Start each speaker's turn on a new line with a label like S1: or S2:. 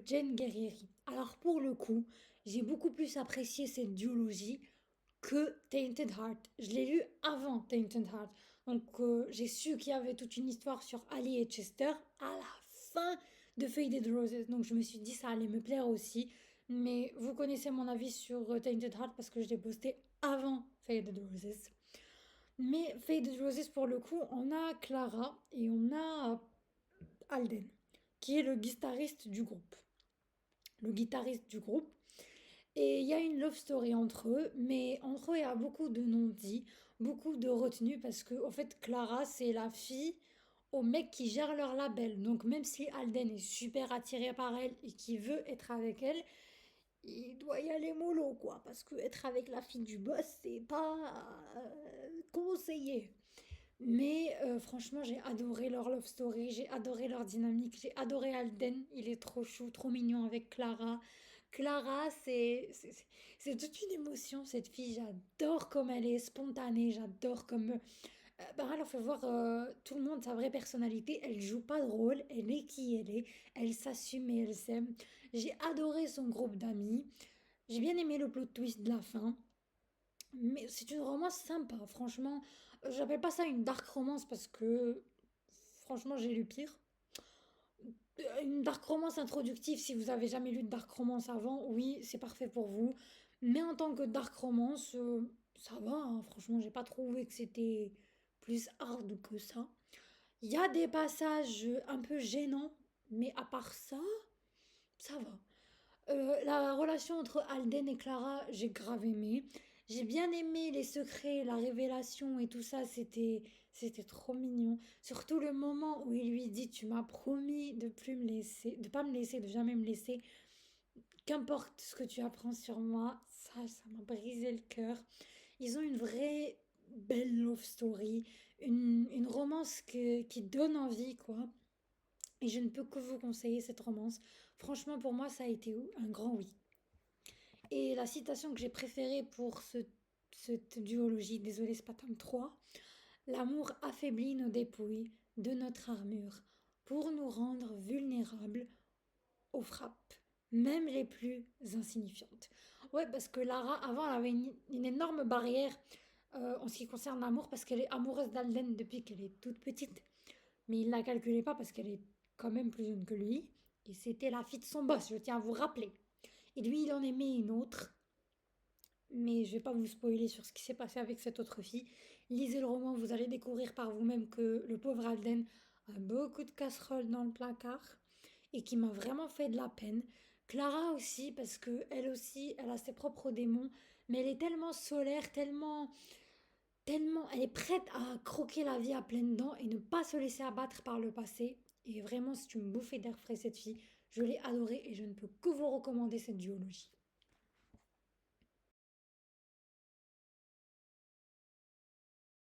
S1: Jane Guerrieri. Alors pour le coup, j'ai beaucoup plus apprécié cette duologie que Tainted Heart. Je l'ai lu avant Tainted Heart. Donc j'ai su qu'il y avait toute une histoire sur Ali et Chester à la fin de Faded Roses. Donc je me suis dit ça allait me plaire aussi. Mais vous connaissez mon avis sur Tainted Heart parce que je l'ai posté avant Faded Roses. Mais Faded Roses pour le coup, on a Clara et on a Alden, qui est le guitariste du groupe. Le guitariste du groupe. Et il y a une love story entre eux, mais entre eux, il y a beaucoup de non-dits, beaucoup de retenue, parce que, en fait, Clara, c'est la fille au mec qui gère leur label. Donc, même si Alden est super attiré par elle et qui veut être avec elle, il doit y aller mollo, quoi. Parce que être avec la fille du boss, c'est pas conseillé. Mais franchement, j'ai adoré leur love story, j'ai adoré leur dynamique, j'ai adoré Alden, il est trop chou, trop mignon avec Clara. Clara, c'est toute une émotion, cette fille, j'adore comme elle est spontanée, j'adore comme... bah, elle en fait voir tout le monde sa vraie personnalité, elle joue pas de rôle, elle est qui elle s'assume et elle s'aime. J'ai adoré son groupe d'amis, j'ai bien aimé le plot twist de la fin. Mais c'est une romance sympa, franchement. J'appelle pas ça une dark romance parce que, franchement, j'ai lu pire. Une dark romance introductive, si vous avez jamais lu de dark romance avant, oui, c'est parfait pour vous. Mais en tant que dark romance, ça va, hein. Franchement, j'ai pas trouvé que c'était plus hard que ça. Il y a des passages un peu gênants, mais à part ça, ça va. La relation entre Alden et Clara, j'ai grave aimé. J'ai bien aimé les secrets, la révélation et tout ça, c'était trop mignon. Surtout le moment où il lui dit tu m'as promis de plus me laisser, de pas me laisser, de jamais me laisser. Qu'importe ce que tu apprends sur moi, ça m'a brisé le cœur. Ils ont une vraie belle love story, une romance qui donne envie quoi. Et je ne peux que vous conseiller cette romance. Franchement, pour moi, ça a été un grand oui. Et la citation que j'ai préférée pour cette duologie, désolé, c'est pas tome 3, l'amour affaiblit nos dépouilles de notre armure pour nous rendre vulnérables aux frappes, même les plus insignifiantes. Ouais, parce que Lara, avant, elle avait une énorme barrière en ce qui concerne l'amour, parce qu'elle est amoureuse d'Alden depuis qu'elle est toute petite. Mais il ne la calculait pas parce qu'elle est quand même plus jeune que lui. Et c'était la fille de son boss, je tiens à vous rappeler. Et lui, il en aimait une autre. Mais je vais pas vous spoiler sur ce qui s'est passé avec cette autre fille. Lisez le roman, vous allez découvrir par vous-même que le pauvre Alden a beaucoup de casseroles dans le placard et qui m'a vraiment fait de la peine. Clara aussi, parce que elle aussi, elle a ses propres démons, mais elle est tellement solaire, tellement, elle est prête à croquer la vie à pleines dents et ne pas se laisser abattre par le passé. Et vraiment, c'est une bouffée d'air frais cette fille. Je l'ai adorée et je ne peux que vous recommander cette duologie.